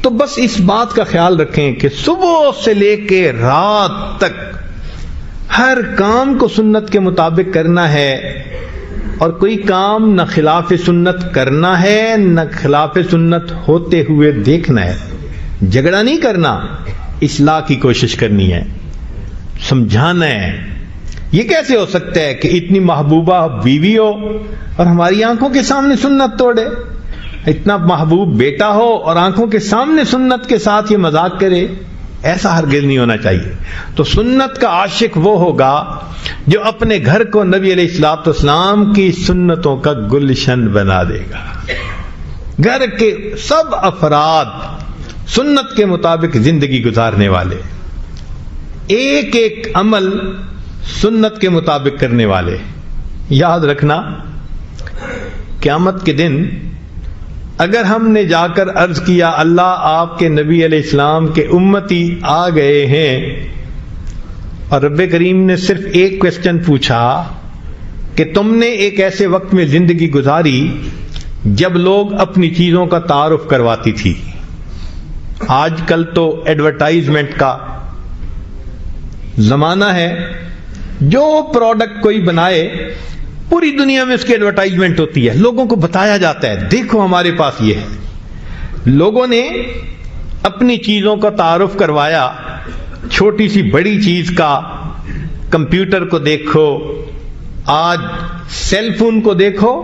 تو بس اس بات کا خیال رکھیں کہ صبح سے لے کے رات تک ہر کام کو سنت کے مطابق کرنا ہے، اور کوئی کام نہ خلاف سنت کرنا ہے نہ خلاف سنت ہوتے ہوئے دیکھنا ہے۔ جھگڑا نہیں کرنا، اصلاح کی کوشش کرنی ہے، سمجھانا ہے۔ یہ کیسے ہو سکتا ہے کہ اتنی محبوبہ بیوی ہو اور ہماری آنکھوں کے سامنے سنت توڑے؟ اتنا محبوب بیٹا ہو اور آنکھوں کے سامنے سنت کے ساتھ یہ مذاق کرے؟ ایسا ہرگز نہیں ہونا چاہیے۔ تو سنت کا عاشق وہ ہوگا جو اپنے گھر کو نبی علیہ الصلوۃ والسلام کی سنتوں کا گلشن بنا دے گا۔ گھر کے سب افراد سنت کے مطابق زندگی گزارنے والے، ایک ایک عمل سنت کے مطابق کرنے والے۔ یاد رکھنا، قیامت کے دن اگر ہم نے جا کر عرض کیا اللہ آپ کے نبی علیہ السلام کے امتی آ گئے ہیں، اور رب کریم نے صرف ایک کوسچن پوچھا کہ تم نے ایک ایسے وقت میں زندگی گزاری جب لوگ اپنی چیزوں کا تعارف کرواتی تھی۔ آج کل تو ایڈورٹائزمنٹ کا زمانہ ہے، جو پروڈکٹ کوئی بنائے پوری دنیا میں اس کی ایڈورٹائزمنٹ ہوتی ہے، لوگوں کو بتایا جاتا ہے دیکھو ہمارے پاس یہ ہے۔ لوگوں نے اپنی چیزوں کا تعارف کروایا، چھوٹی سی بڑی چیز کا، کمپیوٹر کو دیکھو، آج سیل فون کو دیکھو،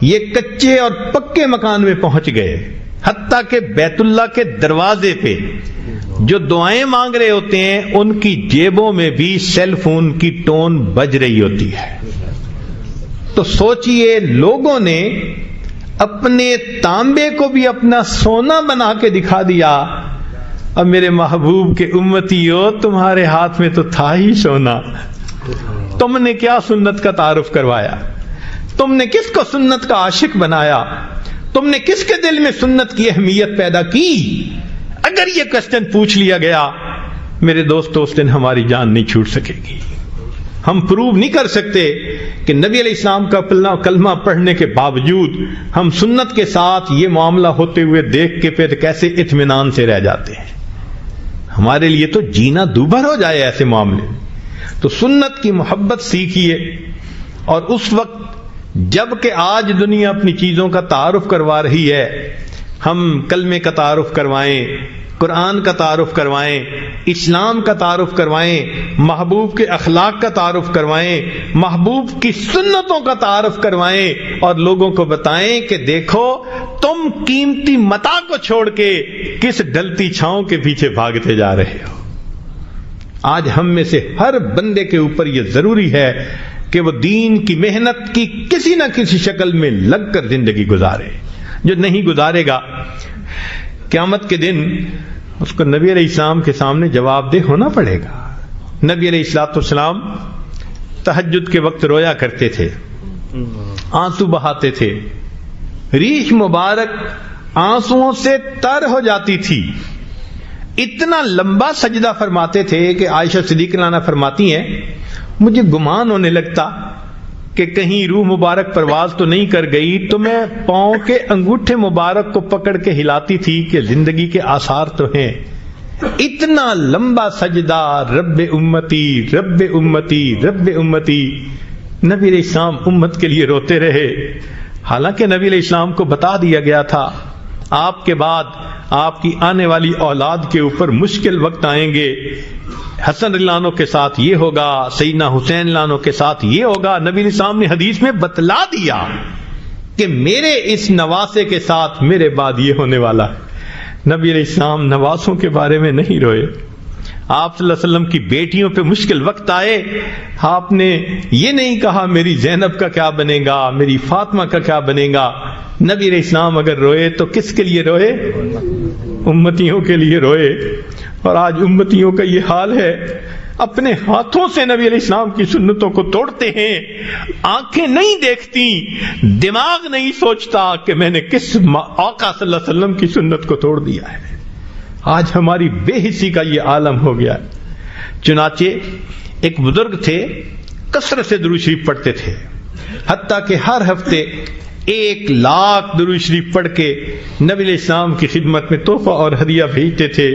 یہ کچے اور پکے مکان میں پہنچ گئے، حتیٰ کہ بیت اللہ کے دروازے پہ جو دعائیں مانگ رہے ہوتے ہیں ان کی جیبوں میں بھی سیل فون کی ٹون بج رہی ہوتی ہے۔ تو سوچئے لوگوں نے اپنے تانبے کو بھی اپنا سونا بنا کے دکھا دیا، اور میرے محبوب کے امتی ہو تمہارے ہاتھ میں تو تھا ہی سونا، تم نے کیا سنت کا تعارف کروایا؟ تم نے کس کو سنت کا عاشق بنایا؟ تم نے کس کے دل میں سنت کی اہمیت پیدا کی؟ اگر یہ کوسچن پوچھ لیا گیا میرے دوستو اس دن ہماری جان نہیں چھوٹ سکے گی۔ ہم پروو نہیں کر سکتے کہ نبی علیہ السلام کا کلمہ پڑھنے کے باوجود ہم سنت کے ساتھ یہ معاملہ ہوتے ہوئے دیکھ کے پھر کیسے اطمینان سے رہ جاتے ہیں۔ ہمارے لیے تو جینا دوبھر ہو جائے ایسے معاملے۔ تو سنت کی محبت سیکھیے، اور اس وقت جب کہ آج دنیا اپنی چیزوں کا تعارف کروا رہی ہے، ہم کلمے کا تعارف کروائیں، قرآن کا تعارف کروائیں، اسلام کا تعارف کروائیں، محبوب کے اخلاق کا تعارف کروائیں، محبوب کی سنتوں کا تعارف کروائیں، اور لوگوں کو بتائیں کہ دیکھو تم قیمتی متاع کو چھوڑ کے کس ڈلتی چھاؤں کے پیچھے بھاگتے جا رہے ہو۔ آج ہم میں سے ہر بندے کے اوپر یہ ضروری ہے کہ وہ دین کی محنت کی کسی نہ کسی شکل میں لگ کر زندگی گزارے۔ جو نہیں گزارے گا قیامت کے دن اس کو نبی علیہ السلام کے سامنے جواب دہ ہونا پڑے گا۔ نبی علیہ الصلوۃ والسلام تہجد کے وقت رویا کرتے تھے، آنسو بہاتے تھے، ریش مبارک آنسوؤں سے تر ہو جاتی تھی، اتنا لمبا سجدہ فرماتے تھے کہ عائشہ صدیقہ عنہا فرماتی ہیں مجھے گمان ہونے لگتا کہ کہیں روح مبارک پرواز تو نہیں کر گئی، تو میں پاؤں کے انگوٹھے مبارک کو پکڑ کے ہلاتی تھی کہ زندگی کے آثار تو ہیں۔ اتنا لمبا سجدہ، رب امتی رب امتی رب امتی، نبی علیہ السلام امت کے لیے روتے رہے، حالانکہ نبی علیہ السلام کو بتا دیا گیا تھا آپ کے بعد آپ کی آنے والی اولاد کے اوپر مشکل وقت آئیں گے، حسن رضی اللہ عنہ کے ساتھ یہ ہوگا، سیدنا حسین رضی اللہ عنہ کے ساتھ یہ ہوگا۔ نبی علیہ السلام نے حدیث میں بتلا دیا کہ میرے اس نواسے کے ساتھ میرے بعد یہ ہونے والا ہے۔ نبی علیہ السلام نواسوں کے بارے میں نہیں روئے۔ آپ صلی اللہ علیہ وسلم کی بیٹیوں پہ مشکل وقت آئے، آپ نے یہ نہیں کہا میری زینب کا کیا بنے گا، میری فاطمہ کا کیا بنے گا۔ نبی علیہ السلام اگر روئے تو کس کے لیے روئے؟ امتیوں کے لیے روئے۔ اور آج امتیوں کا یہ حال ہے، اپنے ہاتھوں سے نبی علیہ السلام کی سنتوں کو توڑتے ہیں. آنکھیں نہیں دیکھتی, دماغ نہیں سوچتا کہ میں نے کس آقا صلی اللہ علیہ وسلم کی سنت کو توڑ دیا ہے. آج ہماری بے حسی کا یہ عالم ہو گیا ہے. چنانچہ ایک بزرگ تھے, کثرت سے درود شریف پڑھتے تھے, حتیٰ کہ ہر ہفتے 1,00,000 درود شریف پڑھ کے نبی علیہ السلام کی خدمت میں تحفہ اور ہدیہ بھیجتے تھے.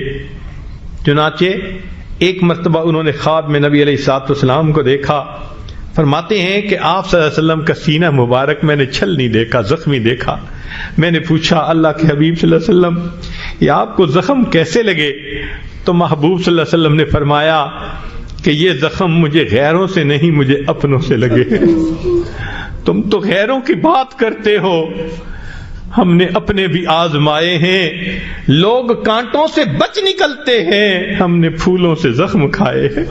چنانچہ ایک مرتبہ انہوں نے خواب میں نبی علیہ السلام کو دیکھا. فرماتے ہیں کہ آپ صلی اللہ علیہ وسلم کا سینہ مبارک میں نے چھل نہیں دیکھا, زخمی دیکھا. میں نے پوچھا اللہ کے حبیب صلی اللہ علیہ وسلم یہ آپ کو زخم کیسے لگے؟ تو محبوب صلی اللہ علیہ وسلم نے فرمایا کہ یہ زخم مجھے غیروں سے نہیں, مجھے اپنوں سے لگے. تم تو غیروں کی بات کرتے ہو, ہم نے اپنے بھی آزمائے ہیں. لوگ کانٹوں سے بچ نکلتے ہیں, ہم نے پھولوں سے زخم کھائے ہیں.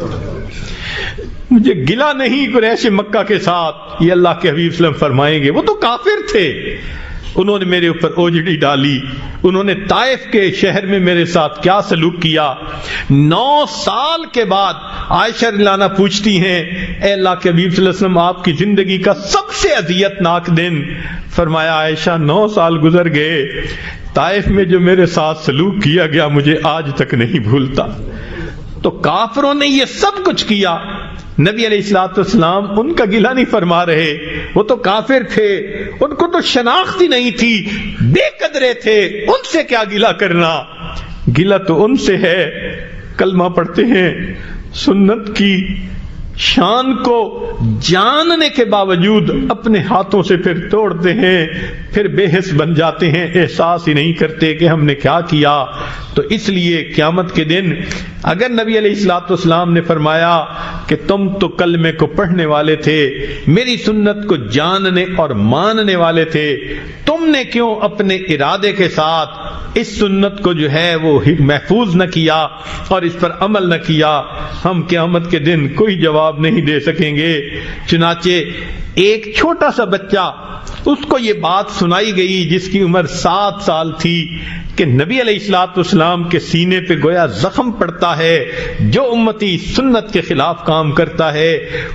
مجھے گلہ نہیں قریش مکہ کے ساتھ, یہ اللہ کے حبیب صلی اللہ علیہ وسلم فرمائیں گے وہ تو کافر تھے, انہوں نے میرے اوپر اوجڑی ڈالی, انہوں نے طائف کے شہر میں میرے ساتھ کیا سلوک کیا. 9 سال کے بعد عائشہ رضی اللہ عنہا پوچھتی ہیں اے اللہ کے حبیب صلی اللہ علیہ وسلم آپ کی زندگی کا سب سے اذیت ناک دن؟ فرمایا عائشہ 9 سال گزر گئے, طائف میں جو میرے ساتھ سلوک کیا گیا مجھے آج تک نہیں بھولتا. تو کافروں نے یہ سب کچھ کیا, نبی علیہ السلام ان کا گلہ نہیں فرما رہے, وہ تو کافر تھے, ان کو تو شناخت ہی نہیں تھی, بے قدرے تھے, ان سے کیا گلہ کرنا. گلہ تو ان سے ہے کلمہ پڑھتے ہیں, سنت کی شان کو جاننے کے باوجود اپنے ہاتھوں سے پھر توڑتے ہیں, پھر بے حس بن جاتے ہیں, احساس ہی نہیں کرتے کہ ہم نے کیا کیا. تو اس لیے قیامت کے دن اگر نبی علیہ السلام نے فرمایا کہ تم تو کلمے کو پڑھنے والے تھے, میری سنت کو جاننے اور ماننے والے تھے, تم نے کیوں اپنے ارادے کے ساتھ اس سنت کو جو ہے وہ محفوظ نہ کیا اور اس پر عمل نہ کیا, ہم قیامت کے دن کوئی جواب نہیں دے سکیں گے. چنانچہ ایک چھوٹا سا بچہ, اس کو یہ بات سنائی گئی جس کی عمر 7 سال تھی کہ نبی علیہ السلام کے سینے پہ گویا زخم پڑتا ہے جو امتی سنت کے خلاف کام کرتا ہے.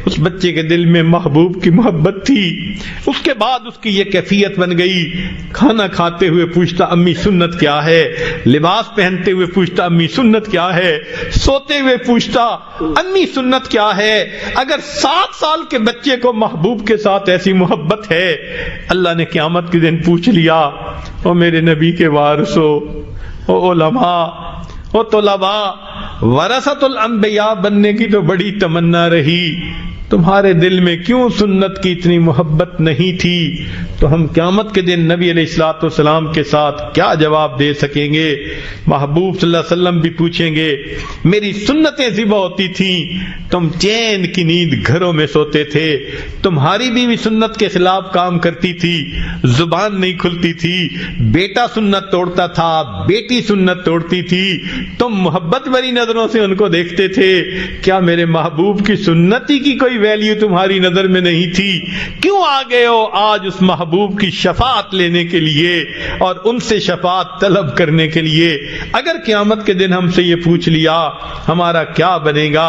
اس بچے کے دل میں محبوب کی محبت تھی. اس کے بعد اس کی یہ کیفیت بن گئی, کھانا کھاتے ہوئے پوچھتا امی سنت کیا ہے, لباس پہنتے ہوئے پوچھتا امی سنت کیا ہے, سوتے ہوئے پوچھتا امی سنت کیا ہے. اگر 7 سال کے بچے کو محبوب کے ساتھ ایسی محبت ہے, اللہ نے قیامت کے دن پوچھ لیا او میرے نبی کے وارثو, او علماء, او طلباء, ورثۃ الانبیاء بننے کی تو بڑی تمنا رہی, تمہارے دل میں کیوں سنت کی اتنی محبت نہیں تھی؟ تو ہم قیامت کے دن نبی علیہ السلام کے ساتھ کیا جواب دے سکیں گے؟ محبوب صلی اللہ علیہ وسلم بھی پوچھیں گے میری سنتیں ذبح ہوتی تھیں, تم چین کی نیند گھروں میں سوتے تھے, تمہاری بیوی سنت کے خلاف کام کرتی تھی, زبان نہیں کھلتی تھی, بیٹا سنت توڑتا تھا, بیٹی سنت توڑتی تھی, تم محبت بھری نظروں سے ان کو دیکھتے تھے, کیا میرے محبوب کی سنتی کی کوئی ویلیو تمہاری نظر میں نہیں تھی؟ کیوں آ گئے ہو آج اس محبوب کی شفاعت لینے کے لیے اور ان سے شفاعت طلب کرنے کے لیے؟ اگر قیامت کے دن ہم سے یہ پوچھ لیا ہمارا کیا بنے گا؟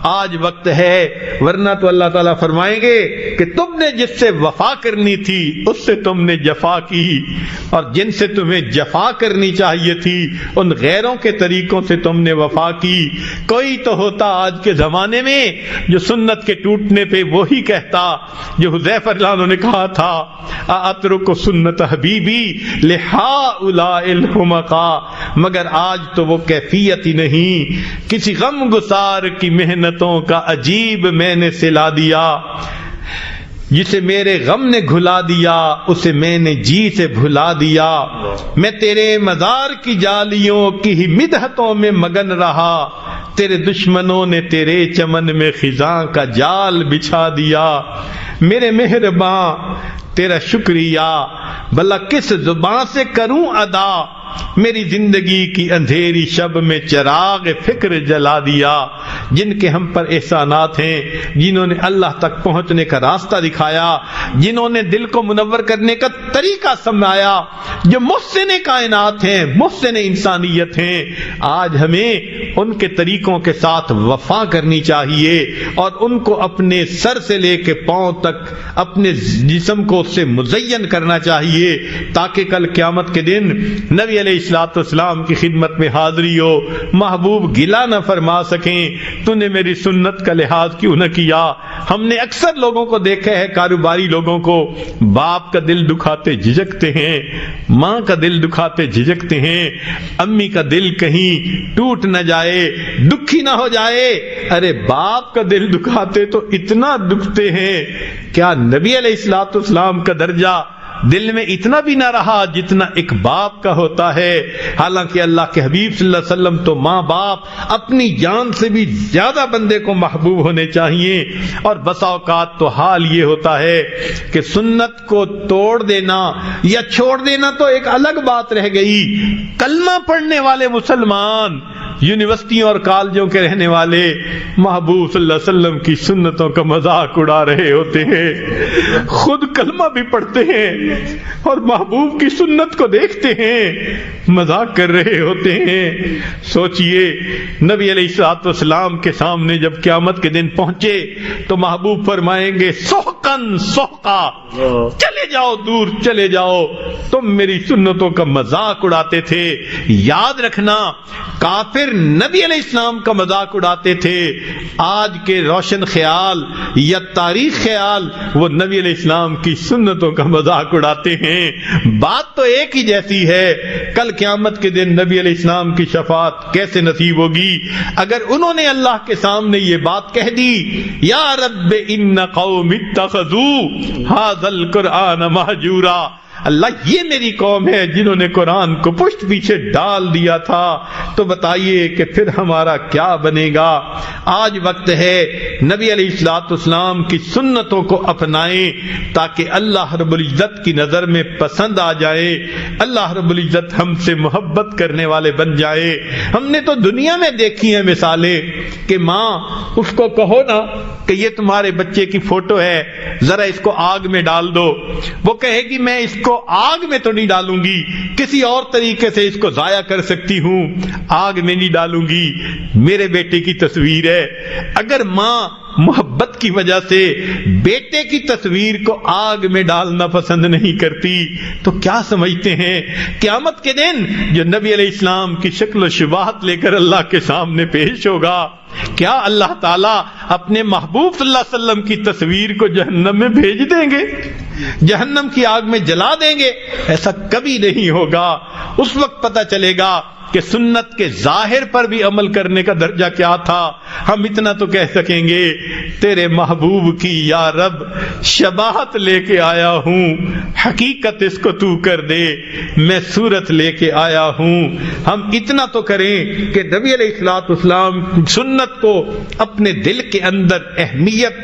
آج وقت ہے, ورنہ تو اللہ تعالیٰ فرمائیں گے کہ تم نے جس سے وفا کرنی تھی اس سے تم نے جفا کی, اور جن سے تمہیں جفا کرنی چاہیے تھی ان غیروں کے طریقوں سے تم نے وفا کی. کوئی تو ہوتا آج کے زمانے میں جو سنت کے ٹوٹنے پہ وہی کہتا جو حذیفہ رضی اللہ عنہ نے کہا تھا اترک سنت حبیبی لہؤلاء الحمقاء, مگر آج تو وہ کیفیت ہی نہیں. کسی غم گسار کی محنتوں کا عجیب میں نے سلا دیا, جسے میرے غم نے گھلا دیا اسے میں نے جی سے بھلا دیا. میں تیرے مزار کی جالیوں کی ہی مدحتوں میں مگن رہا, تیرے دشمنوں نے تیرے چمن میں خزاں کا جال بچھا دیا. میرے مہرباں تیرا شکریہ بھلا کس زبان سے کروں ادا, میری زندگی کی اندھیری شب میں چراغ فکر جلا دیا. جن کے ہم پر احسانات ہیں، جنہوں نے اللہ تک پہنچنے کا راستہ دکھایا، جنہوں نے دل کو منور کرنے کا طریقہ سمجھایا، جو محسن کائنات ہیں، محسن انسانیت ہیں. آج ہمیں ان کے طریقوں کے ساتھ وفا کرنی چاہیے اور ان کو اپنے سر سے لے کے پاؤں تک اپنے جسم کو اس سے مزین کرنا چاہیے، تاکہ کل قیامت کے دن نبی علیہ الصلوۃ والسلام کی خدمت میں حاضری ہو، محبوب گلہ نہ فرما سکیں تو نے میری سنت کا لحاظ کیوں نہ کیا. ہم نے اکثر لوگوں کو دیکھا ہے، کاروباری لوگوں کو، باپ کا دل دکھاتے جھجکتے ہیں، ماں کا دل دکھاتے جھجکتے ہیں، امی کا دل کہیں ٹوٹ نہ جائے، دکھی نہ ہو جائے. ارے باپ کا دل دکھاتے تو اتنا دکھتے ہیں، کیا نبی علیہ الصلوۃ والسلام کا درجہ دل میں اتنا بھی نہ رہا جتنا ایک باپ کا ہوتا ہے؟ حالانکہ اللہ کے حبیب صلی اللہ علیہ وسلم تو ماں باپ اپنی جان سے بھی زیادہ بندے کو محبوب ہونے چاہیے. اور بسا اوقات تو حال یہ ہوتا ہے کہ سنت کو توڑ دینا یا چھوڑ دینا تو ایک الگ بات رہ گئی، کلمہ پڑھنے والے مسلمان، یونیورسٹیوں اور کالجوں کے رہنے والے محبوب صلی اللہ علیہ وسلم کی سنتوں کا مذاق اڑا رہے ہوتے ہیں، خود کلمہ بھی پڑھتے ہیں اور محبوب کی سنت کو دیکھتے ہیں، مذاق کر رہے ہوتے ہیں. سوچئے نبی علیہ الصلوۃ والسلام کے سامنے جب قیامت کے دن پہنچے تو محبوب فرمائیں گے سحقن سحقا، چلے جاؤ دور چلے جاؤ، تم میری سنتوں کا مذاق اڑاتے تھے. یاد رکھنا کافر نبی علیہ السلام کا مذاق اڑاتے تھے، آج کے روشن خیال یا تاریخ خیال وہ نبی علیہ السلام کی سنتوں کا مذاق اڑاتے ہیں. بات تو ایک ہی جیسی ہے. کل قیامت کے دن نبی علیہ السلام کی شفاعت کیسے نصیب ہوگی اگر انہوں نے اللہ کے سامنے یہ بات کہہ دی، یا رب ان قوم اتخذوا ھذا القرآن مہجورا، اللہ یہ میری قوم ہے جنہوں نے قرآن کو پشت پیچھے ڈال دیا تھا، تو بتائیے کہ پھر ہمارا کیا بنے گا. آج وقت ہے نبی علیہ الصلوۃ والسلام کی سنتوں کو اپنائیں تاکہ اللہ رب العزت کی نظر میں پسند آ جائے، اللہ رب العزت ہم سے محبت کرنے والے بن جائے. ہم نے تو دنیا میں دیکھی ہیں مثالیں کہ ماں اس کو کہو نا کہ یہ تمہارے بچے کی فوٹو ہے، ذرا اس کو آگ میں ڈال دو، وہ کہے گی میں اس کو آگ میں تو نہیں ڈالوں گی، کسی اور طریقے سے اس کو ضائع کر سکتی ہوں، آگ میں نہیں ڈالوں گی. میرے بیٹے کی تصویر ہے، اگر ماں محبت کی وجہ سے بیٹے کی تصویر کو آگ میں ڈالنا پسند نہیں کرتی تو کیا سمجھتے ہیں قیامت کے دن جو نبی علیہ السلام کی شکل و شباہت لے کر اللہ کے سامنے پیش ہوگا، کیا اللہ تعالیٰ اپنے محبوب صلی اللہ علیہ وسلم کی تصویر کو جہنم میں بھیج دیں گے، جہنم کی آگ میں جلا دیں گے؟ ایسا کبھی نہیں ہوگا. اس وقت پتہ چلے گا کہ سنت کے ظاہر پر بھی عمل کرنے کا درجہ کیا تھا. ہم اتنا تو کہہ سکیں گے تیرے محبوب کی یا رب شباہت لے کے آیا ہوں، حقیقت اس کو تو کر دے، میں صورت لے کے آیا ہوں. ہم اتنا تو کریں کہ نبی علیہ الصلوۃ والسلام سنت کو اپنے دل کے اندر اہمیت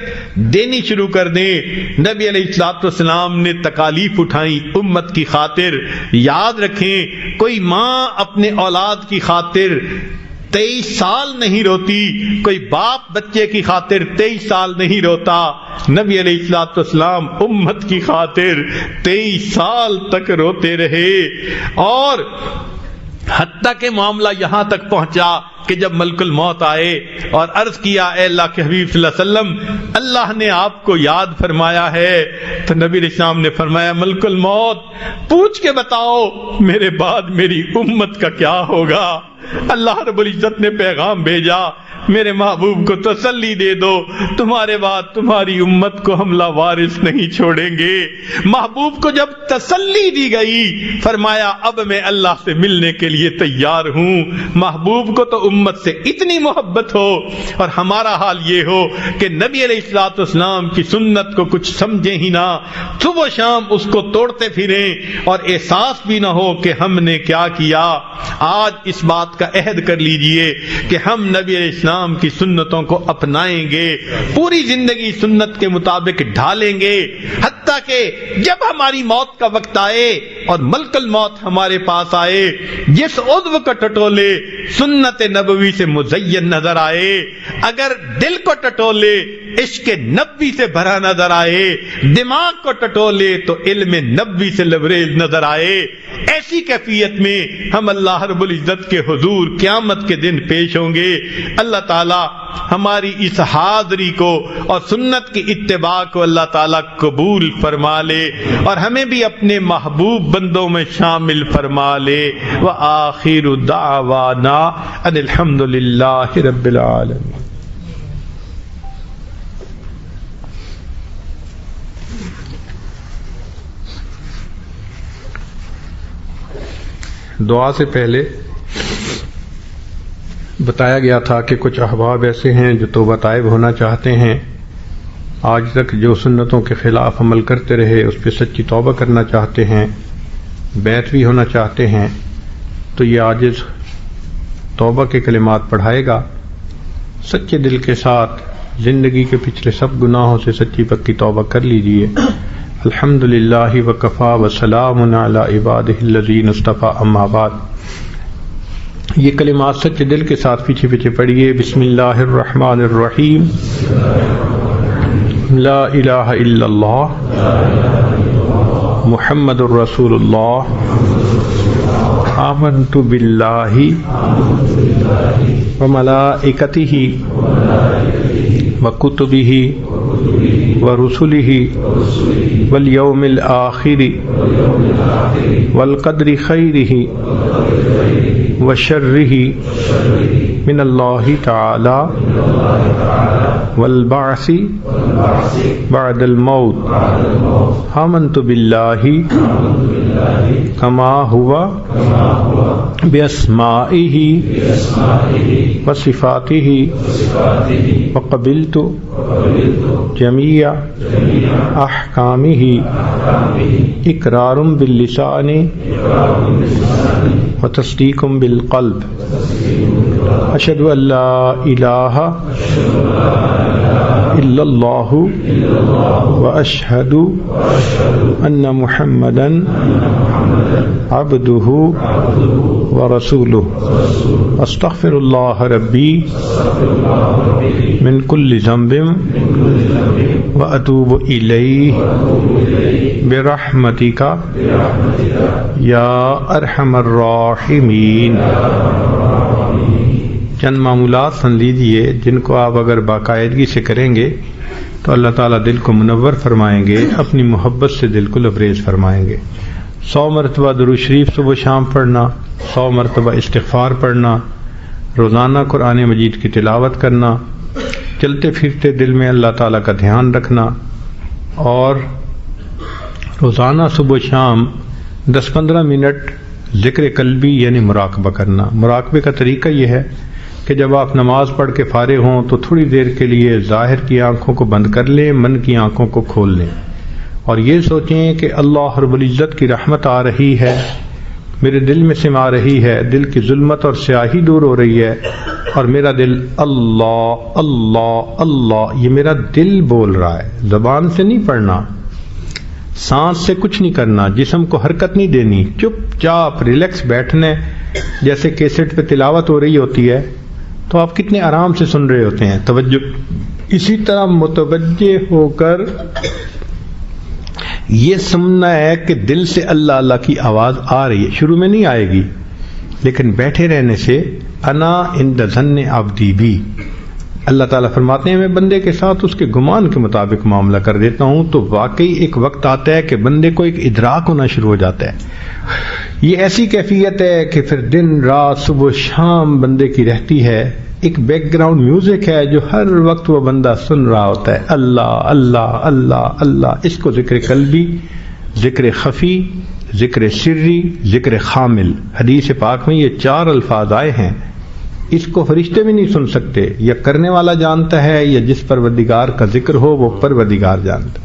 دینی شروع کر دیں. نبی علیہ الصلوۃ والسلام نے تکالیف اٹھائیں امت کی خاطر. یاد رکھیں کوئی ماں اپنے اولاد کی خاطر 23 سال نہیں روتی، کوئی باپ بچے کی خاطر 23 سال نہیں روتا. نبی علیہ الصلوۃ والسلام امت کی خاطر 23 سال تک روتے رہے. اور حتیٰ کہ معاملہ یہاں تک پہنچا کہ جب ملک الموت آئے اور عرض کیا اے اللہ کے حبیب صلی اللہ علیہ وسلم اللہ نے آپ کو یاد فرمایا ہے، تو نبی علیہ السلام نے فرمایا ملک الموت پوچھ کے بتاؤ میرے بعد میری امت کا کیا ہوگا. اللہ رب العزت نے پیغام بھیجا میرے محبوب کو تسلی دے دو تمہارے بعد تمہاری امت کو ہم لاوارث نہیں چھوڑیں گے. محبوب کو جب تسلی دی گئی فرمایا اب میں اللہ سے ملنے کے لیے تیار ہوں. محبوب کو تو امت سے اتنی محبت ہو اور ہمارا حال یہ ہو کہ نبی علیہ الصلوۃ والسلام کی سنت کو کچھ سمجھیں ہی نہ، صبح و شام اس کو توڑتے پھریں اور احساس بھی نہ ہو کہ ہم نے کیا کیا. آج اس بات کا عہد کر لیجئے کہ ہم نبی علیہ السلام کی سنتوں کو اپنائیں گے، پوری زندگی سنت کے مطابق ڈھالیں گے، حتیٰ کہ جب ہماری موت کا وقت آئے اور ملک الموت ہمارے پاس آئے، جس عضو کو ٹٹولے سنت نبوی سے مزین نظر آئے، اگر دل کو ٹٹولے عشق نبوی سے بھرا نظر آئے، دماغ کو ٹٹولے تو علم نبوی سے لبریز نظر آئے، ایسی کیفیت میں ہم اللہ رب العزت کے حضور قیامت کے دن پیش ہوں گے۔ اللہ تعالی ہماری اس حاضری کو اور سنت کی اتباع کو اللہ تعالی قبول فرما لے اور ہمیں بھی اپنے محبوب بندوں میں شامل فرما لے۔ وآخر دعوانا ان الحمد للہ رب العالمین۔ دعا سے پہلے بتایا گیا تھا کہ کچھ احباب ایسے ہیں جو توبہ طائب ہونا چاہتے ہیں، آج تک جو سنتوں کے خلاف عمل کرتے رہے اس پہ سچی توبہ کرنا چاہتے ہیں، بیعت بھی ہونا چاہتے ہیں، تو یہ عاجز توبہ کے کلمات پڑھائے گا، سچے دل کے ساتھ زندگی کے پچھلے سب گناہوں سے سچی پکی توبہ کر لیجئے۔ الحمدللہ وکفا وسلام علی عبادہ الذین اصطفی، اما بعد۔ یہ کلمات سچے دل کے ساتھ پیچھے پیچھے پڑھیے۔ بسم اللہ الرحمن الرحیم۔ لا الہ الا اللہ محمد الرسول اللہ، آمنت باللہ وملائکتہ وکتبہ ورسلہ والیوم الآخر والقدر خیرہ وشرہ من اللہ تعالی والبعث بعد الموت، آمنت باللہ کما ہوا باسمائہ وصفاتہ وقبلت جمیع احکامہ اقرار باللسان وتصدیق بالقلب، اشہد ان لا الہ الا اللہ واشہد ان محمدا عبدہ ورسولہ، استغفر اللہ ربی من کل ذنب واتوب الیہ برحمتک یا ارحم الراحمین۔ چند معمولات سن لیجئے جن کو آپ اگر باقاعدگی سے کریں گے تو اللہ تعالیٰ دل کو منور فرمائیں گے، اپنی محبت سے دل کو لبریز فرمائیں گے۔ 100 مرتبہ درود شریف صبح شام پڑھنا، 100 مرتبہ استغفار پڑھنا، روزانہ قرآن مجید کی تلاوت کرنا، چلتے پھرتے دل میں اللہ تعالیٰ کا دھیان رکھنا، اور روزانہ صبح شام 10-15 منٹ ذکر قلبی یعنی مراقبہ کرنا۔ مراقبے کا طریقہ یہ ہے کہ جب آپ نماز پڑھ کے فارغ ہوں تو تھوڑی دیر کے لیے ظاہر کی آنکھوں کو بند کر لیں، من کی آنکھوں کو کھول لیں، اور یہ سوچیں کہ اللہ رب العزت کی رحمت آ رہی ہے، میرے دل میں سما رہی ہے، دل کی ظلمت اور سیاہی دور ہو رہی ہے، اور میرا دل اللہ اللہ اللہ، یہ میرا دل بول رہا ہے، زبان سے نہیں پڑھنا، سانس سے کچھ نہیں کرنا، جسم کو حرکت نہیں دینی، چپ چاپ ریلیکس بیٹھنے، جیسے کیسٹ پہ تلاوت ہو رہی ہوتی ہے تو آپ کتنے آرام سے سن رہے ہوتے ہیں، توجہ اسی طرح متوجہ ہو کر یہ سننا ہے کہ دل سے اللہ اللہ کی آواز آ رہی ہے، شروع میں نہیں آئے گی، لیکن بیٹھے رہنے سے انا عند ظن عبدی بھی، اللہ تعالیٰ فرماتے ہیں میں بندے کے ساتھ اس کے گمان کے مطابق معاملہ کر دیتا ہوں، تو واقعی ایک وقت آتا ہے کہ بندے کو ایک ادراک ہونا شروع ہو جاتا ہے، یہ ایسی کیفیت ہے کہ پھر دن رات صبح شام بندے کی رہتی ہے، ایک بیک گراؤنڈ میوزک ہے جو ہر وقت وہ بندہ سن رہا ہوتا ہے، اللہ اللہ اللہ اللہ۔ اس کو ذکر قلبی، ذکر خفی، ذکر سری، ذکر خامل، حدیث پاک میں یہ 4 الفاظ آئے ہیں، اس کو فرشتے بھی نہیں سن سکتے، یا کرنے والا جانتا ہے یا جس پروردگار کا ذکر ہو وہ پروردگار جانتا ہے۔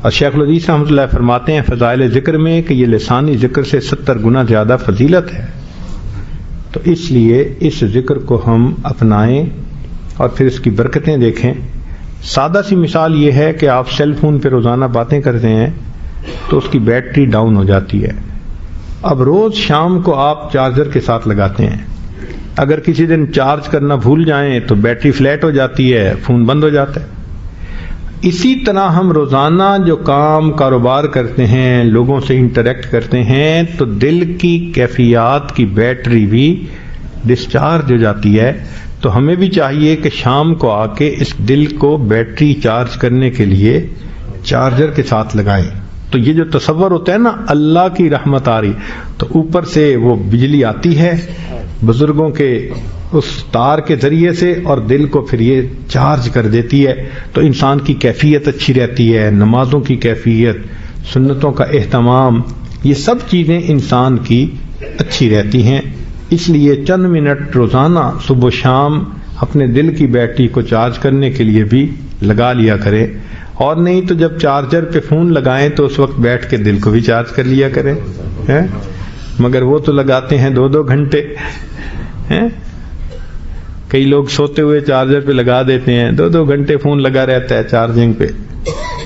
اور شیخ الحدیث رحمۃ اللہ فرماتے ہیں فضائل ذکر میں کہ یہ لسانی ذکر سے 70 گنا زیادہ فضیلت ہے، تو اس لیے اس ذکر کو ہم اپنائیں اور پھر اس کی برکتیں دیکھیں۔ سادہ سی مثال یہ ہے کہ آپ سیل فون پہ روزانہ باتیں کرتے ہیں تو اس کی بیٹری ڈاؤن ہو جاتی ہے، اب روز شام کو آپ چارجر کے ساتھ لگاتے ہیں، اگر کسی دن چارج کرنا بھول جائیں تو بیٹری فلیٹ ہو جاتی ہے، فون بند ہو جاتا ہے۔ اسی طرح ہم روزانہ جو کام کاروبار کرتے ہیں، لوگوں سے انٹریکٹ کرتے ہیں، تو دل کی کیفیات کی بیٹری بھی ڈسچارج ہو جاتی ہے۔ تو ہمیں بھی چاہیے کہ شام کو آ کے اس دل کو بیٹری چارج کرنے کے لیے چارجر کے ساتھ لگائیں۔ تو یہ جو تصور ہوتا ہے نا اللہ کی رحمت آ رہی، تو اوپر سے وہ بجلی آتی ہے بزرگوں کے اس تار کے ذریعے سے، اور دل کو پھر یہ چارج کر دیتی ہے، تو انسان کی کیفیت اچھی رہتی ہے، نمازوں کی کیفیت، سنتوں کا اہتمام، یہ سب چیزیں انسان کی اچھی رہتی ہیں۔ اس لیے چند منٹ روزانہ صبح و شام اپنے دل کی بیٹری کو چارج کرنے کے لیے بھی لگا لیا کریں، اور نہیں تو جب چارجر پہ فون لگائیں تو اس وقت بیٹھ کے دل کو بھی چارج کر لیا کریں۔ مگر وہ تو لگاتے ہیں 2-2 گھنٹے، کئی لوگ سوتے ہوئے چارجر پہ لگا دیتے ہیں، 2-2 گھنٹے فون لگا رہتا ہے چارجنگ پہ۔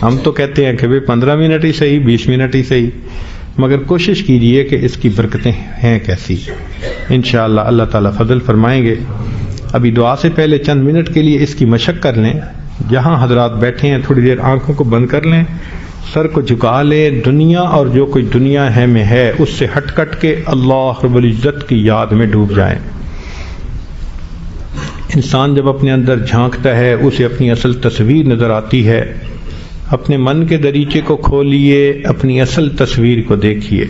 ہم تو کہتے ہیں کہ 15 منٹ ہی صحیح، 20 منٹ ہی صحیح، مگر کوشش کیجئے کہ اس کی برکتیں ہیں کیسی۔ انشاءاللہ اللہ تعالیٰ فضل فرمائیں گے۔ ابھی دعا سے پہلے چند منٹ کے لیے اس کی مشق کر لیں۔ جہاں حضرات بیٹھے ہیں تھوڑی دیر آنکھوں کو بند کر لیں، سر کو جھکا لیں، دنیا اور جو کوئی دنیا ہے میں ہے اس سے ہٹ کٹ کے اللہ رب العزت کی یاد میں ڈوب جائیں۔ انسان جب اپنے اندر جھانکتا ہے اسے اپنی اصل تصویر نظر آتی ہے۔ اپنے من کے دریچے کو کھولیے، اپنی اصل تصویر کو دیکھیے۔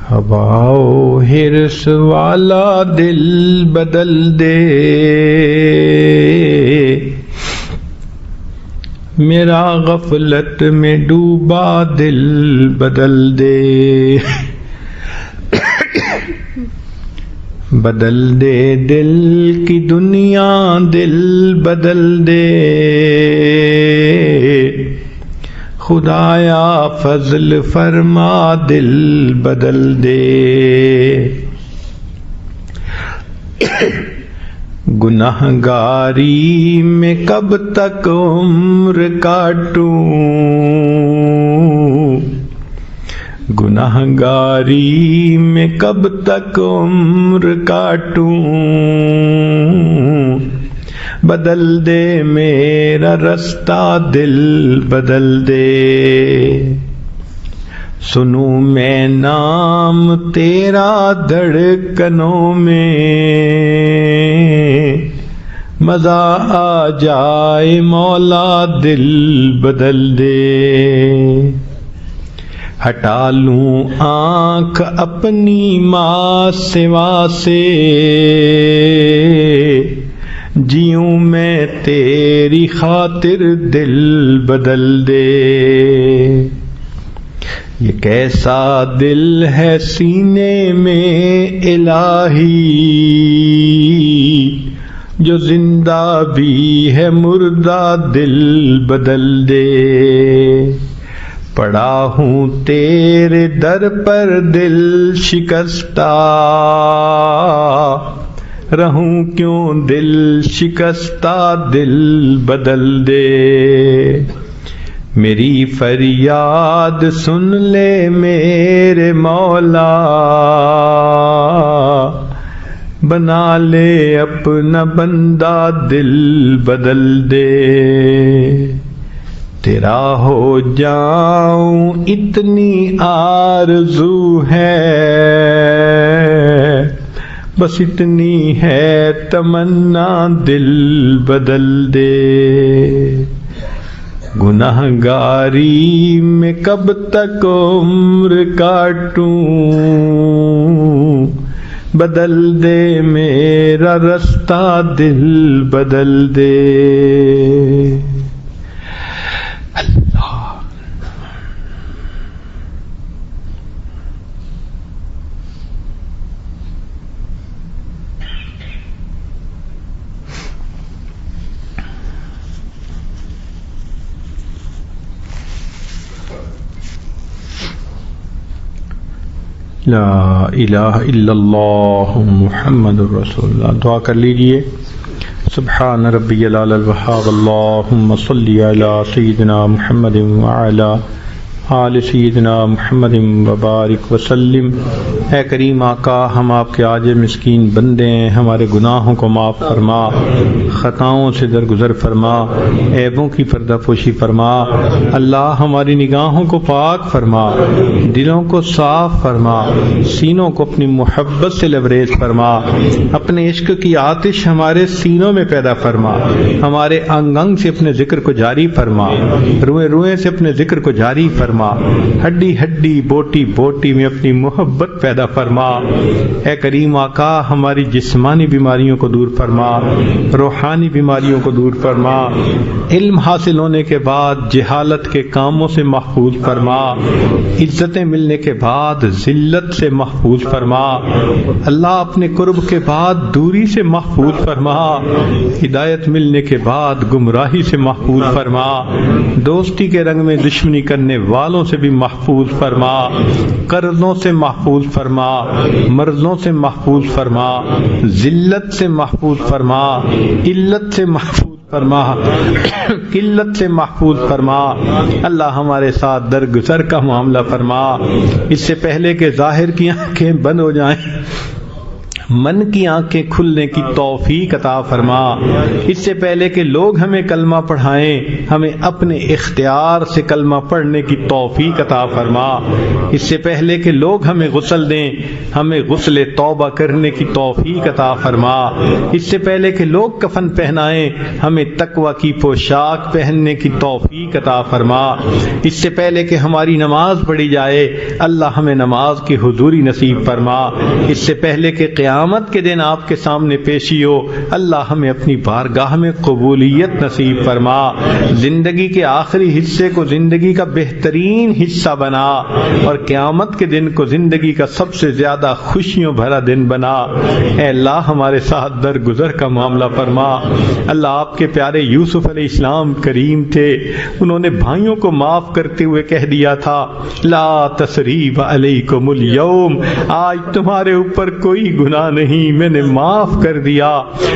ہواؤ ہرس والا دل بدل دے، میرا غفلت میں ڈوبا دل بدل دے، بدل دے دل کی دنیا دل بدل دے، خدایا فضل فرما دل بدل دے، گنہگاری میں کب تک عمر کاٹوں، گنہگاری میں کب تک عمر کاٹوں، بدل دے میرا رستہ دل بدل دے، سنوں میں نام تیرا دھڑکنوں میں، مزہ آ جائے مولا دل بدل دے، ہٹا لوں آنکھ اپنی ماں سوا سے، جیوں میں تیری خاطر دل بدل دے، یہ کیسا دل ہے سینے میں الہی، جو زندہ بھی ہے مردہ دل بدل دے، پڑا ہوں تیرے در پر دل شکستہ، رہوں کیوں دل شکستہ دل بدل دے، میری فریاد سن لے میرے مولا، بنا لے اپنا بندہ دل بدل دے، تیرا ہو جاؤں اتنی آرزو ہے، بس اتنی ہے تمنا دل بدل دے، گنہگاری میں کب تک عمر کاٹوں، بدل دے میرا رستہ دل بدل دے۔ لا الہ الا اللہ محمد رسول اللہ. دعا کر لیجئے. سبحان ربی العلی الوہاب. اللہم صلی علی سیدنا محمد وعلی آل سیدنا محمد وبارک وسلم. اے کریم آقا، ہم آپ کے عاجز مسکین بندے ہیں، ہمارے گناہوں کو معاف فرما، خطاؤں سے درگزر فرما، عیبوں کی پردہ پوشی فرما. اللہ ہماری نگاہوں کو پاک فرما، دلوں کو صاف فرما، سینوں کو اپنی محبت سے لبریز فرما. اپنے عشق کی آتش ہمارے سینوں میں پیدا فرما، ہمارے انگ انگ سے اپنے ذکر کو جاری فرما، روئے روئے سے اپنے ذکر کو جاری فرما، ہڈی ہڈی بوٹی بوٹی میں اپنی محبت پیدا فرما. اے کریم آقا، ہماری جسمانی بیماریوں کو دور فرما، روحانی بیماریوں کو دور فرما. علم حاصل ہونے کے بعد جہالت کے کاموں سے محفوظ فرما، عزتیں ملنے کے بعد ذلت سے محفوظ فرما. اللہ اپنے قرب کے بعد دوری سے محفوظ فرما، ہدایت ملنے کے بعد گمراہی سے محفوظ فرما. دوستی کے رنگ میں دشمنی کرنے والوں سے بھی محفوظ فرما، قرضوں سے محفوظ فرما، مرضوں سے محفوظ فرما، ذلت سے محفوظ فرما، علت سے محفوظ فرما، قلت سے محفوظ فرما. اللہ ہمارے ساتھ درگزر کا معاملہ فرما. اس سے پہلے کہ ظاہر کی آنکھیں بند ہو جائیں، من کی آنکھیں کھلنے کی توفیق عطا فرما. اس سے پہلے کہ لوگ ہمیں کلمہ پڑھائیں، ہمیں اپنے اختیار سے کلمہ پڑھنے کی توفیق عطا فرما. اس سے پہلے کہ لوگ ہمیں غسل دیں، ہمیں غسل توبہ کرنے کی توفیق عطا فرما. اس سے پہلے کہ لوگ کفن پہنائیں، ہمیں تقوی کی پوشاک پہننے کی توفیق عطا فرما. اس سے پہلے کہ ہماری نماز پڑھی جائے، اللہ ہمیں نماز کی حضوری نصیب فرما. اس سے پہلے کہ قیامت کے دن آپ کے سامنے پیشی ہو، اللہ ہمیں اپنی بارگاہ میں قبولیت نصیب فرما. زندگی کے آخری حصے کو زندگی کا بہترین حصہ بنا اور قیامت کے دن کو زندگی کا سب سے زیادہ خوشیوں بھرا دن بنا. اے اللہ ہمارے ساتھ درگزر کا معاملہ فرما. اللہ آپ کے پیارے یوسف علیہ السلام کریم تھے، انہوں نے بھائیوں کو معاف کرتے ہوئے کہہ دیا تھا لا تثریب علیکم اليوم، آج تمہارے اوپر کوئی گناہ نہیں، میں نے معاف کر دیا.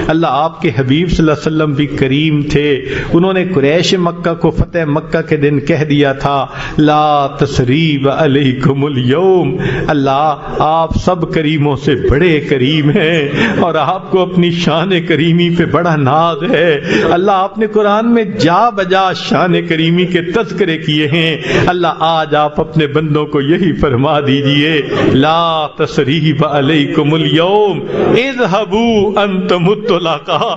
اللہ آپ کے حبیب صلی اللہ علیہ وسلم بھی کریم تھے، انہوں نے قریش مکہ کو فتح مکہ کے دن کہہ دیا تھا لا تثریب علیکم اليوم. اللہ آپ سب کریموں سے بڑے کریم ہیں اور آپ کو اپنی شان کریمی پہ بڑا ناز ہے. اللہ آپ نے قرآن میں جا بجا شان کریمی کے تذکرے کیے ہیں. اللہ آج آپ اپنے بندوں کو یہی فرما دیجئے لا تثریب علیکم اليوم اذهبوا انتم الطلقاء.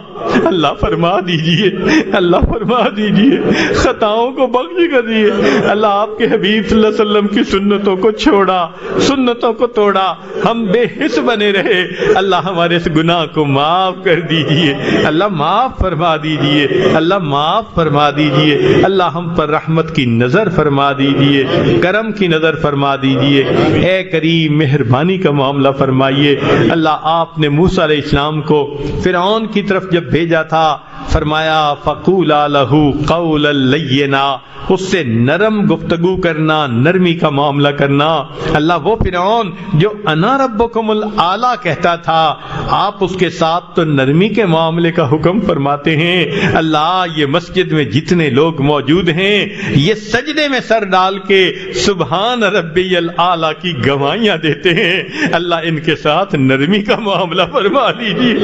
اللہ فرما دیجئے، اللہ فرما دیجئے، خطاؤں کو بخش کریے. اللہ آپ کے حبیب صلی اللہ علیہ وسلم کی سنتوں کو چھوڑا، سنتوں کو توڑا، ہم بے حس بنے رہے. اللہ ہمارے اس گناہ کو معاف کر دیجئے، اللہ معاف فرما دیجئے، اللہ معاف فرما دیجئے. اللہ ہم پر رحمت کی نظر فرما دیجئے، کرم کی نظر فرما دیجئے. اے کریم مہربانی کا معاملہ فرمائیے. اللہ آپ نے موسیٰ علیہ السلام کو فرعون کی طرف جب بھیجا تھا، فرمایا فَقُولَا لَهُ قَوْلًا لَيِّنًا، اس سے نرم گفتگو کرنا، نرمی کا معاملہ کرنا. اللہ وہ فرعون جو انا ربکم الاعلی کہتا تھا، آپ اس کے ساتھ تو نرمی کے معاملے کا حکم فرماتے ہیں. اللہ یہ مسجد میں جتنے لوگ موجود ہیں یہ سجدے میں سر ڈال کے سبحان ربی الاعلی کی گواہیاں دیتے ہیں. اللہ ان کے ساتھ نرمی کا معاملہ فرما لیجیے،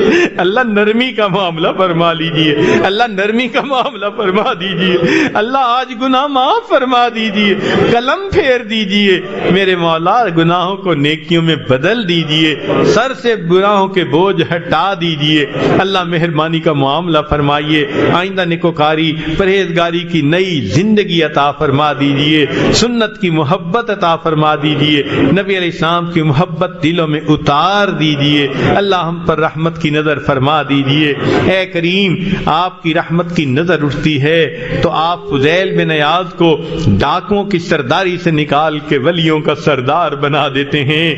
اللہ نرمی کا معاملہ فرما لیجیے، اللہ نرمی کا معاملہ فرما دیجیے. اللہ آج گناہ معاف فرما دیجیے، قلم پھیر دیجیے میرے مولا، گناہوں کو نیکیوں میں بدل دیجیے، سر سے گناہوں کے بوجھ ہٹا دیجیے. اللہ مہربانی کا معاملہ فرمائیے، آئندہ نیکوکاری پرہیزگاری کی نئی زندگی عطا فرما دیجیے، سنت کی محبت عطا فرما دیجیے، نبی علیہ السلام کی محبت دلوں میں اتار دیجیے. اللہ ہم پر رحمت کی نظر فرما دیجیے. اے کریم آپ کی رحمت کی نظر اٹھتی ہے تو آپ فضیل بن عیاض کو ڈاکوؤں کی سرداری سے نکال کے ولیوں کا سردار بنا دیتے ہیں۔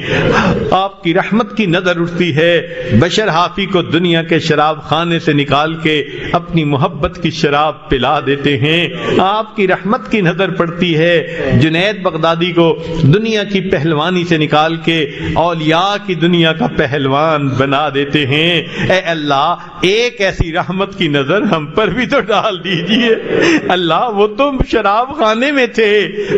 آپ کی رحمت کی نظر اٹھتی ہے بشر حافی کو دنیا کے شراب خانے سے نکال کے اپنی محبت کی شراب پلا دیتے ہیں۔ آپ کی رحمت کی نظر پڑتی ہے جنید بغدادی کو دنیا کی پہلوانی سے نکال کے اولیاء کی دنیا کا پہلوان بنا دیتے ہیں۔ اے اللہ ایک ایسی رحمت کی نظر ہم پر بھی تو ڈال دیجئے۔ اللہ وہ تو شراب خانے میں تھے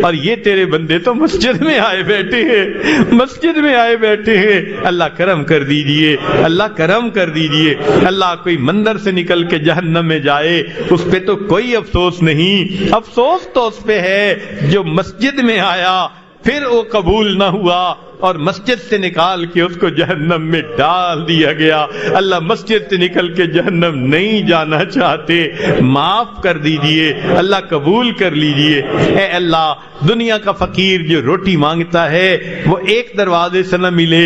اور یہ تیرے بندے تو مسجد میں آئے بیٹھے ہیں، مسجد میں آئے بیٹھے ہیں۔ اللہ کرم کر دیجئے، اللہ کرم کر دیجئے۔ اللہ کوئی مندر سے نکل کے جہنم میں جائے اس پہ تو کوئی افسوس نہیں، افسوس تو اس پہ ہے جو مسجد میں آیا پھر وہ قبول نہ ہوا اور مسجد سے نکال کے اس کو جہنم میں ڈال دیا گیا۔ اللہ مسجد سے نکل کے جہنم نہیں جانا چاہتے، معاف کر دیجئے، اللہ قبول کر لیجئے۔ اے اللہ دنیا کا فقیر جو روٹی مانگتا ہے وہ ایک دروازے سے نہ ملے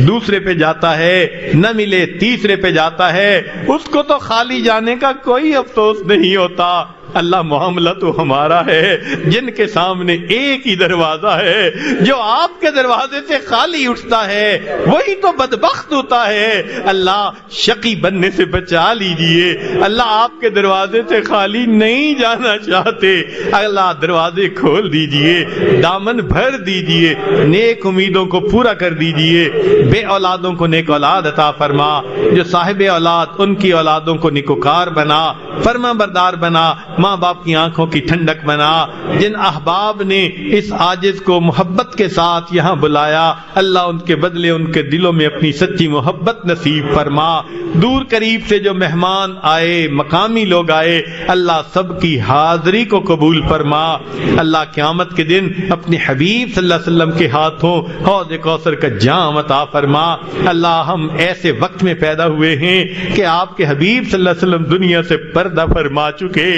دوسرے پہ جاتا ہے، نہ ملے تیسرے پہ جاتا ہے، اس کو تو خالی جانے کا کوئی افسوس نہیں ہوتا۔ اللہ معاملہ تو ہمارا ہے جن کے سامنے ایک ہی دروازہ ہے، جو آپ کے دروازے سے خالی اٹھتا ہے وہی تو بدبخت ہوتا ہے۔ اللہ شقی بننے سے بچا لیجئے، اللہ آپ کے دروازے سے خالی نہیں جانا چاہتے، اللہ دروازے کھول دیجئے، دامن بھر دیجئے، نیک امیدوں کو پورا کر دیجئے، بے اولادوں کو نیک اولاد عطا فرما، جو صاحب اولاد ان کی اولادوں کو نیکوکار بنا، فرما بردار بنا، ماں باپ کی آنکھوں کی ٹھنڈک بنا۔ جن احباب نے اس عاجز کو محبت کے ساتھ یہاں بلایا اللہ ان کے بدلے ان کے دلوں میں اپنی سچی محبت نصیب فرما۔ دور قریب سے جو مہمان آئے، مقامی لوگ آئے، اللہ سب کی حاضری کو قبول فرما۔ اللہ قیامت کے دن اپنے حبیب صلی اللہ علیہ وسلم کے ہاتھوں حوض کوثر کا جام عطا فرما۔ اللہ ہم ایسے وقت میں پیدا ہوئے ہیں کہ آپ کے حبیب صلی اللہ علیہ وسلم دنیا سے پردہ فرما چکے۔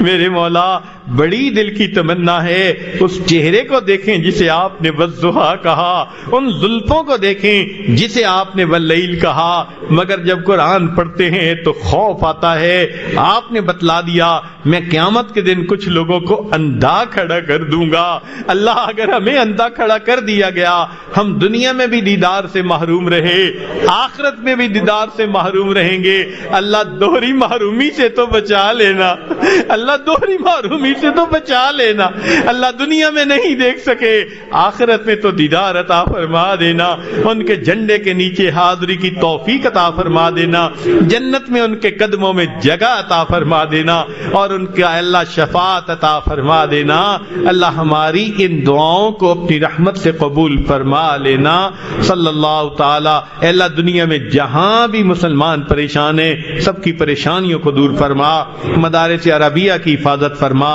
میرے مولا بڑی دل کی تمنا ہے اس چہرے کو دیکھیں جسے آپ نے والضحیٰ کہا، ان زلفوں کو دیکھیں جسے آپ نے واللیل کہا، مگر جب قرآن پڑھتے ہیں تو خوف آتا ہے۔ آپ نے بتلا دیا میں قیامت کے دن کچھ لوگوں کو اندھا کھڑا کر دوں گا۔ اللہ اگر ہمیں اندھا کھڑا کر دیا گیا ہم دنیا میں بھی دیدار سے محروم رہے، آخرت میں بھی دیدار سے محروم رہیں گے۔ اللہ دوہری محرومی سے تو بچا لینا، اللہ دوہری محرومی سے تو بچا لینا۔ اللہ دنیا میں نہیں دیکھ سکے آخرت میں تو دیدار عطا فرما دینا، ان کے جھنڈے کے نیچے حاضری کی توفیق عطا فرما دینا، جنت میں ان کے قدموں میں جگہ عطا فرما دینا اور ان کا اللہ شفاعت عطا فرما دینا۔ اللہ ہماری ان دعاؤں کو اپنی رحمت سے قبول فرما لینا۔ صلی اللہ تعالی اللہ دنیا میں جہاں بھی مسلمان پریشان ہیں سب کی پریشانیوں کو دور فرما، مدارس عربیہ کی حفاظت فرما،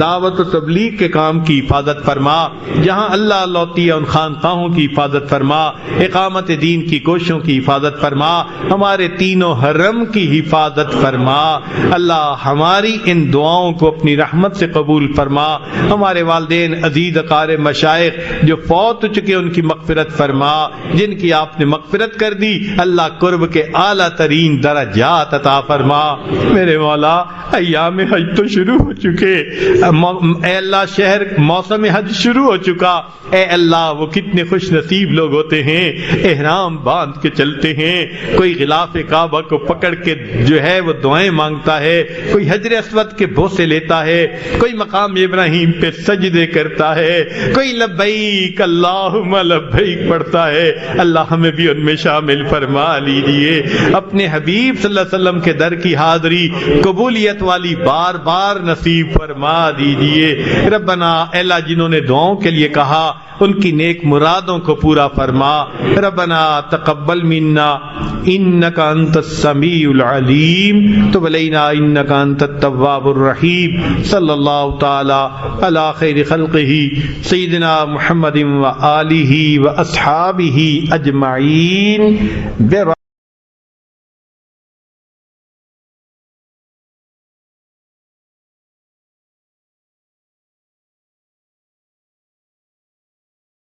دعوت و تبلیغ کے کام کی حفاظت فرما، جہاں اللہ لوتی ہے ان خانقاہوں کی حفاظت فرما، اقامت دین کی کوششوں کی حفاظت فرما، ہمارے تینوں حرم کی حفاظت فرما۔ اللہ ہماری ان دعاؤں کو اپنی رحمت سے قبول فرما، ہمارے والدین عزیز اقارب مشائخ جو فوت ہو چکے ان کی مغفرت فرما، جن کی آپ نے مغفرت کر دی اللہ قرب کے اعلیٰ ترین درجات عطا فرما۔ میرے مولا ایام حج تو شروع ہو چکے، اے اللہ شہر موسم حج شروع ہو چکا، اے اللہ وہ کتنے خوش نصیب لوگ ہوتے ہیں احرام باندھ کے چلتے ہیں، کوئی غلاف کعبہ کو پکڑ کے جو ہے وہ دعائیں مانگتا ہے، کوئی حجر اسود کے بوسے لیتا ہے، کوئی مقام ابراہیم پہ سجدے کرتا ہے، کوئی لبیک اللہم لبیک پڑھتا ہے۔ اللہ ہمیں بھی ان میں شامل فرما لیجیے، اپنے حبیب صلی اللہ علیہ وسلم کے در کی حاضری قبولیت والی بار بار نصیب فرما دیجیے۔ ربنا اے اللہ جنہوں نے دعاؤں کے لیے کہا ان کی نیک مرادوں کو پورا فرما۔ ربنا تقبل منا انک انت السمیع العلیم تب علینا انک انت التواب الرحیم۔ صلی اللہ تعالی علی خیر خلقہ سیدنا محمد و آلہ و اصحابہ اجمعین۔